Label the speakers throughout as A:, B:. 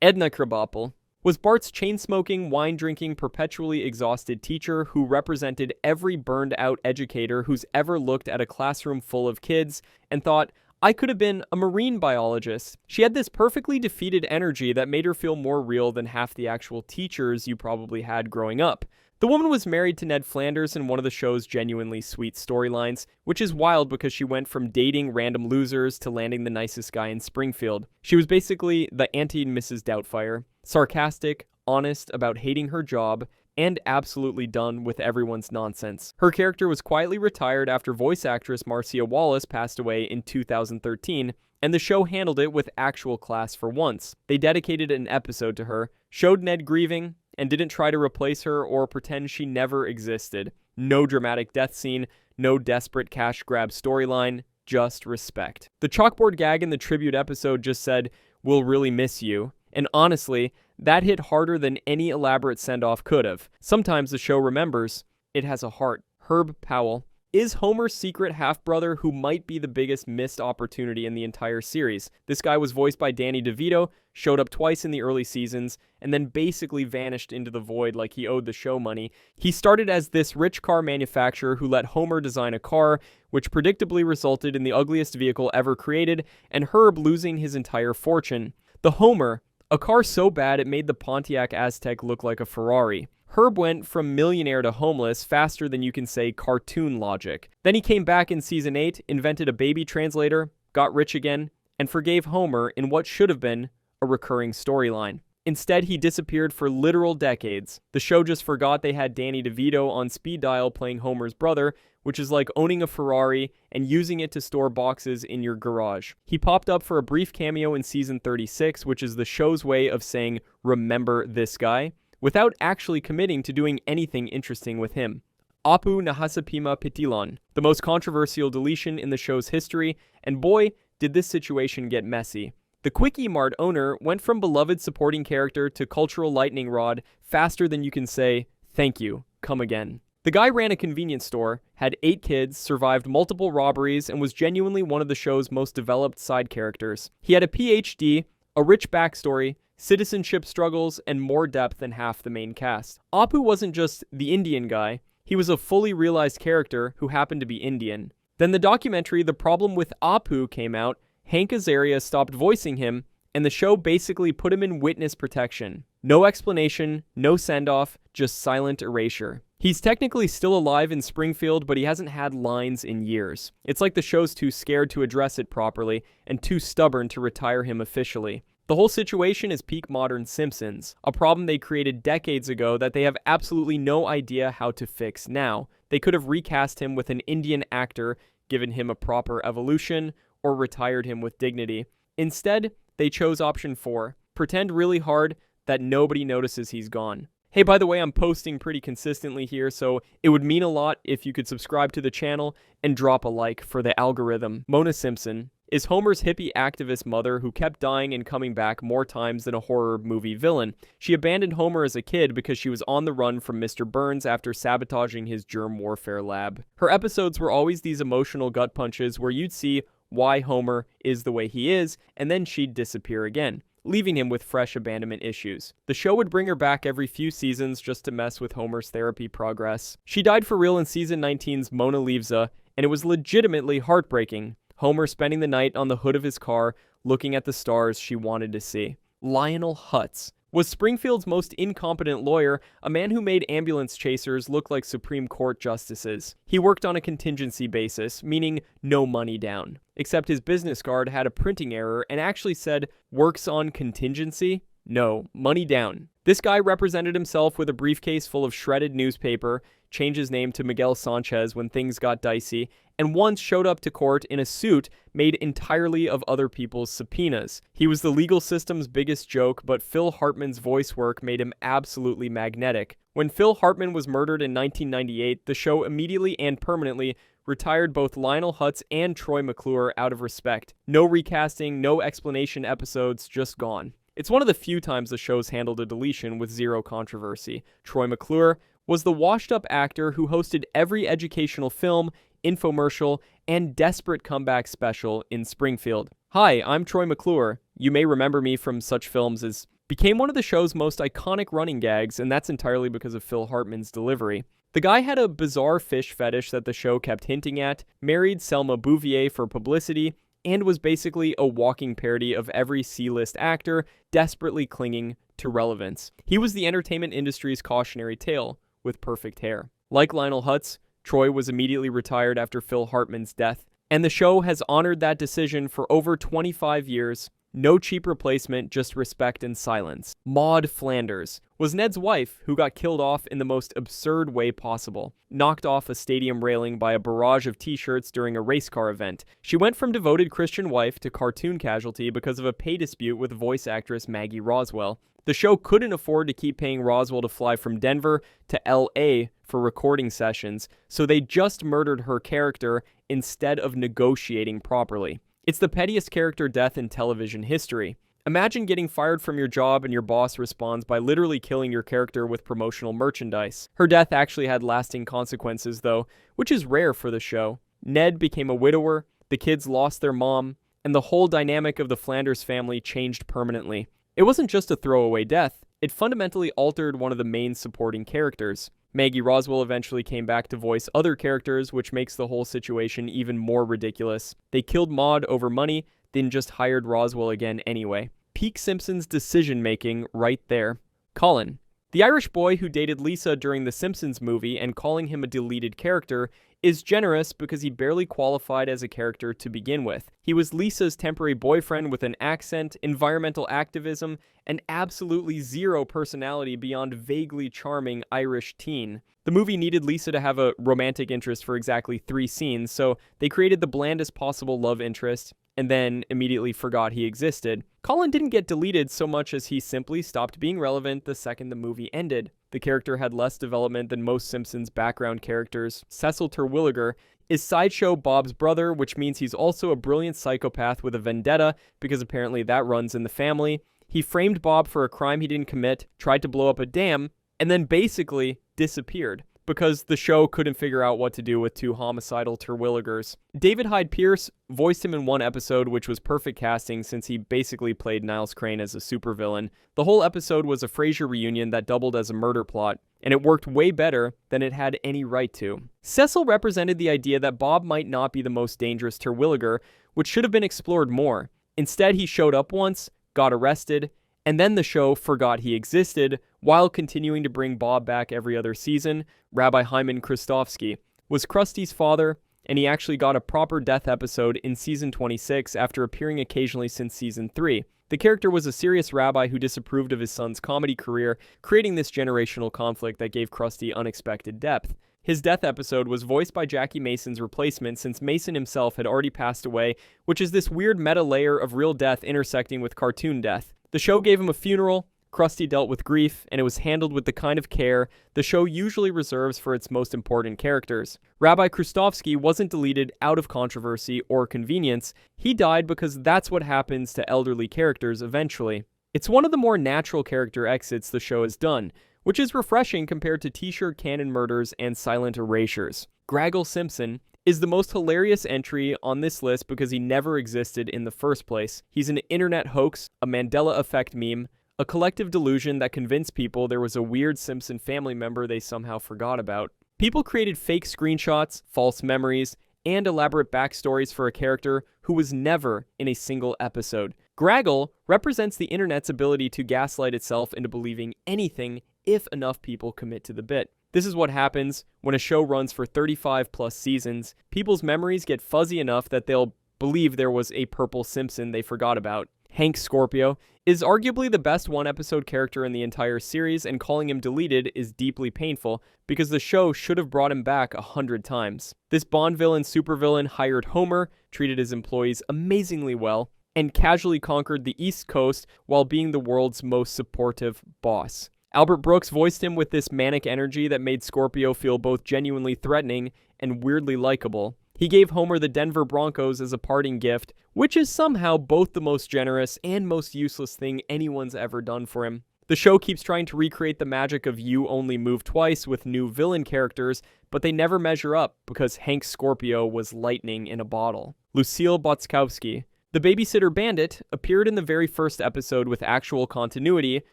A: Edna Krabappel was Bart's chain-smoking, wine-drinking, perpetually exhausted teacher who represented every burned-out educator who's ever looked at a classroom full of kids and thought, I could have been a marine biologist. She had this perfectly defeated energy that made her feel more real than half the actual teachers you probably had growing up. The woman was married to Ned Flanders in one of the show's genuinely sweet storylines, which is wild because she went from dating random losers to landing the nicest guy in Springfield. She was basically the anti-Mrs. Doubtfire, sarcastic, honest about hating her job, and absolutely done with everyone's nonsense. Her character was quietly retired after voice actress Marcia Wallace passed away in 2013, and the show handled it with actual class for once. They dedicated an episode to her, showed Ned grieving, and didn't try to replace her or pretend she never existed. No dramatic death scene, no desperate cash grab storyline, just respect. The chalkboard gag in the tribute episode just said, "We'll really miss you." And honestly, that hit harder than any elaborate send-off could have. Sometimes the show remembers, it has a heart. Herb Powell is Homer's secret half-brother who might be the biggest missed opportunity in the entire series. This guy was voiced by Danny DeVito, showed up twice in the early seasons, and then basically vanished into the void like he owed the show money. He started as this rich car manufacturer who let Homer design a car, which predictably resulted in the ugliest vehicle ever created, and Herb losing his entire fortune. The Homer, a car so bad it made the Pontiac Aztek look like a Ferrari. Herb went from millionaire to homeless faster than you can say cartoon logic. Then he came back in season 8, invented a baby translator, got rich again, and forgave Homer in what should have been a recurring storyline. Instead, he disappeared for literal decades. The show just forgot they had Danny DeVito on speed dial playing Homer's brother, which is like owning a Ferrari and using it to store boxes in your garage. He popped up for a brief cameo in season 36, which is the show's way of saying, remember this guy, without actually committing to doing anything interesting with him. Apu Nahasapima Pitilon, the most controversial deletion in the show's history, and boy, did this situation get messy. The Quickie Mart owner went from beloved supporting character to cultural lightning rod faster than you can say, thank you, come again. The guy ran a convenience store, had 8 kids, survived multiple robberies, and was genuinely one of the show's most developed side characters. He had a PhD, a rich backstory, citizenship struggles, and more depth than half the main cast. Apu wasn't just the Indian guy, he was a fully realized character who happened to be Indian. Then the documentary The Problem with Apu came out, Hank Azaria stopped voicing him, and the show basically put him in witness protection. No explanation, no send-off, just silent erasure. He's technically still alive in Springfield, but he hasn't had lines in years. It's like the show's too scared to address it properly, and too stubborn to retire him officially. The whole situation is peak modern Simpsons, a problem they created decades ago that they have absolutely no idea how to fix now. They could have recast him with an Indian actor, given him a proper evolution, or retired him with dignity. Instead, they chose option 4, pretend really hard that nobody notices he's gone. Hey, by the way, I'm posting pretty consistently here, so it would mean a lot if you could subscribe to the channel and drop a like for the algorithm. Mona Simpson is Homer's hippie activist mother who kept dying and coming back more times than a horror movie villain. She abandoned Homer as a kid because she was on the run from Mr. Burns after sabotaging his germ warfare lab. Her episodes were always these emotional gut punches where you'd see why Homer is the way he is, and then she'd disappear again, leaving him with fresh abandonment issues. The show would bring her back every few seasons just to mess with Homer's therapy progress. She died for real in season 19's Mona Leavesa, and it was legitimately heartbreaking. Homer spending the night on the hood of his car, looking at the stars she wanted to see. Lionel Hutz was Springfield's most incompetent lawyer, a man who made ambulance chasers look like Supreme Court justices. He worked on a contingency basis, meaning no money down. Except his business card had a printing error and actually said, works on contingency? No, money down. This guy represented himself with a briefcase full of shredded newspaper, changed his name to Miguel Sanchez when things got dicey, and once showed up to court in a suit made entirely of other people's subpoenas. He was the legal system's biggest joke, but Phil Hartman's voice work made him absolutely magnetic. When Phil Hartman was murdered in 1998, the show immediately and permanently retired both Lionel Hutz and Troy McClure out of respect. No recasting, no explanation episodes, just gone. It's one of the few times the show's handled a deletion with zero controversy. Troy McClure was the washed-up actor who hosted every educational film, infomercial, and desperate comeback special in Springfield. Hi, I'm Troy McClure. You may remember me from such films as became one of the show's most iconic running gags, and that's entirely because of Phil Hartman's delivery. The guy had a bizarre fish fetish that the show kept hinting at, married Selma Bouvier for publicity, and was basically a walking parody of every C-list actor desperately clinging to relevance. He was the entertainment industry's cautionary tale, with perfect hair. Like Lionel Hutz, Troy was immediately retired after Phil Hartman's death, and the show has honored that decision for over 25 years. No cheap replacement, just respect and silence. Maude Flanders was Ned's wife, who got killed off in the most absurd way possible. Knocked off a stadium railing by a barrage of t-shirts during a race car event. She went from devoted Christian wife to cartoon casualty because of a pay dispute with voice actress Maggie Roswell. The show couldn't afford to keep paying Roswell to fly from Denver to LA for recording sessions, so they just murdered her character instead of negotiating properly. It's the pettiest character death in television history. Imagine getting fired from your job and your boss responds by literally killing your character with promotional merchandise. Her death actually had lasting consequences, though, which is rare for the show. Ned became a widower, the kids lost their mom, and the whole dynamic of the Flanders family changed permanently. It wasn't just a throwaway death, it fundamentally altered one of the main supporting characters. Maggie Roswell eventually came back to voice other characters, which makes the whole situation even more ridiculous. They killed Maude over money, then just hired Roswell again anyway. Peak Simpsons decision-making right there. Colin. The Irish boy who dated Lisa during the Simpsons movie and calling him a deleted character is generous because he barely qualified as a character to begin with. He was Lisa's temporary boyfriend with an accent, environmental activism, and absolutely zero personality beyond vaguely charming Irish teen. The movie needed Lisa to have a romantic interest for exactly 3 scenes, so they created the blandest possible love interest, and then immediately forgot he existed. Colin didn't get deleted so much as he simply stopped being relevant the second the movie ended. The character had less development than most Simpsons background characters. Cecil Terwilliger is Sideshow Bob's brother, which means he's also a brilliant psychopath with a vendetta, because apparently that runs in the family. He framed Bob for a crime he didn't commit, tried to blow up a dam, and then basically disappeared, because the show couldn't figure out what to do with 2 homicidal Terwilligers. David Hyde Pierce voiced him in one episode, which was perfect casting since he basically played Niles Crane as a supervillain. The whole episode was a Frasier reunion that doubled as a murder plot, and it worked way better than it had any right to. Cecil represented the idea that Bob might not be the most dangerous Terwilliger, which should have been explored more. Instead, he showed up once, got arrested, and then the show forgot he existed, while continuing to bring Bob back every other season. Rabbi Krustofsky was Krusty's father, and he actually got a proper death episode in season 26 after appearing occasionally since season 3. The character was a serious rabbi who disapproved of his son's comedy career, creating this generational conflict that gave Krusty unexpected depth. His death episode was voiced by Jackie Mason's replacement since Mason himself had already passed away, which is this weird meta layer of real death intersecting with cartoon death. The show gave him a funeral, Krusty dealt with grief, and it was handled with the kind of care the show usually reserves for its most important characters. Rabbi Krustofsky wasn't deleted out of controversy or convenience. He died because that's what happens to elderly characters eventually. It's one of the more natural character exits the show has done, which is refreshing compared to t-shirt cannon murders and silent erasures. Graggle Simpson is the most hilarious entry on this list because he never existed in the first place. He's an internet hoax, a Mandela effect meme, a collective delusion that convinced people there was a weird Simpson family member they somehow forgot about. People created fake screenshots, false memories, and elaborate backstories for a character who was never in a single episode. Graggle represents the internet's ability to gaslight itself into believing anything if enough people commit to the bit. This is what happens when a show runs for 35 plus seasons. People's memories get fuzzy enough that they'll believe there was a purple Simpson they forgot about. Hank Scorpio is arguably the best one-episode character in the entire series, and calling him deleted is deeply painful because the show should have brought him back 100 times. This Bond villain supervillain hired Homer, treated his employees amazingly well, and casually conquered the East Coast while being the world's most supportive boss. Albert Brooks voiced him with this manic energy that made Scorpio feel both genuinely threatening and weirdly likable. He gave Homer the Denver Broncos as a parting gift, which is somehow both the most generous and most useless thing anyone's ever done for him. The show keeps trying to recreate the magic of You Only Move Twice with new villain characters, but they never measure up because Hank Scorpio was lightning in a bottle. Lucille Botskowski The babysitter Bandit appeared in the very first episode with actual continuity,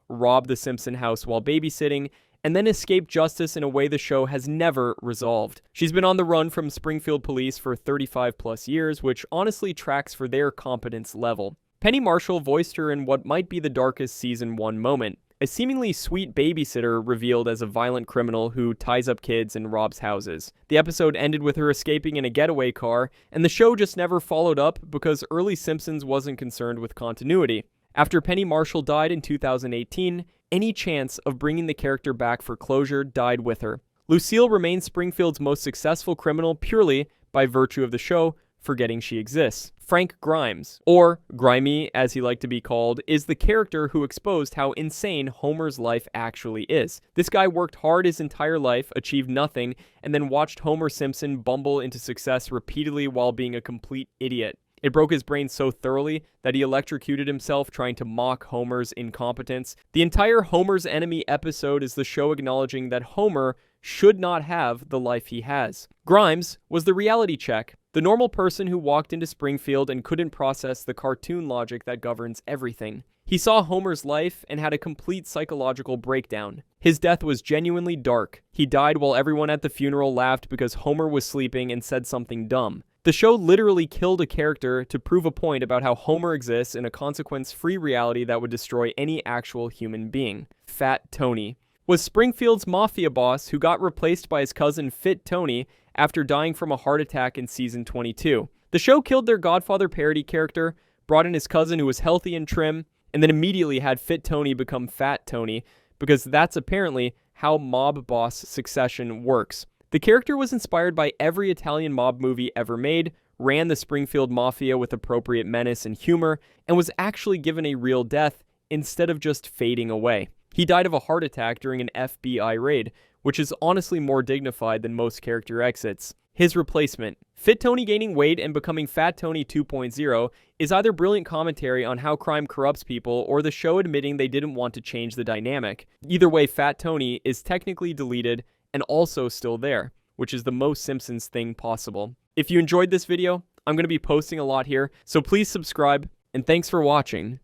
A: robbed the Simpson house while babysitting, and then escaped justice in a way the show has never resolved. She's been on the run from Springfield police for 35 plus years, which honestly tracks for their competence level. Penny Marshall voiced her in what might be the darkest season 1 moment. A seemingly sweet babysitter revealed as a violent criminal who ties up kids and robs houses. The episode ended with her escaping in a getaway car, and the show just never followed up because early Simpsons wasn't concerned with continuity. After Penny Marshall died in 2018, any chance of bringing the character back for closure died with her. Lucille remains Springfield's most successful criminal purely by virtue of the show forgetting she exists. Frank Grimes, or Grimy as he liked to be called, is the character who exposed how insane Homer's life actually is. This guy worked hard his entire life, achieved nothing, and then watched Homer Simpson bumble into success repeatedly while being a complete idiot. It broke his brain so thoroughly that he electrocuted himself trying to mock Homer's incompetence. The entire Homer's Enemy episode is the show acknowledging that Homer should not have the life he has. Grimes was the reality check, the normal person who walked into Springfield and couldn't process the cartoon logic that governs everything. He saw Homer's life and had a complete psychological breakdown. His death was genuinely dark. He died while everyone at the funeral laughed because Homer was sleeping and said something dumb. The show literally killed a character to prove a point about how Homer exists in a consequence-free reality that would destroy any actual human being. Fat Tony was Springfield's mafia boss who got replaced by his cousin Fit Tony after dying from a heart attack in season 22. The show killed their Godfather parody character, brought in his cousin who was healthy and trim, and then immediately had Fit Tony become Fat Tony, because that's apparently how mob boss succession works. The character was inspired by every Italian mob movie ever made, ran the Springfield Mafia with appropriate menace and humor, and was actually given a real death instead of just fading away. He died of a heart attack during an FBI raid, which is honestly more dignified than most character exits. His replacement, Fit Tony gaining weight and becoming Fat Tony 2.0, is either brilliant commentary on how crime corrupts people or the show admitting they didn't want to change the dynamic. Either way, Fat Tony is technically deleted and also still there, which is the most Simpsons thing possible. If you enjoyed this video, I'm going to be posting a lot here, so please subscribe, and thanks for watching.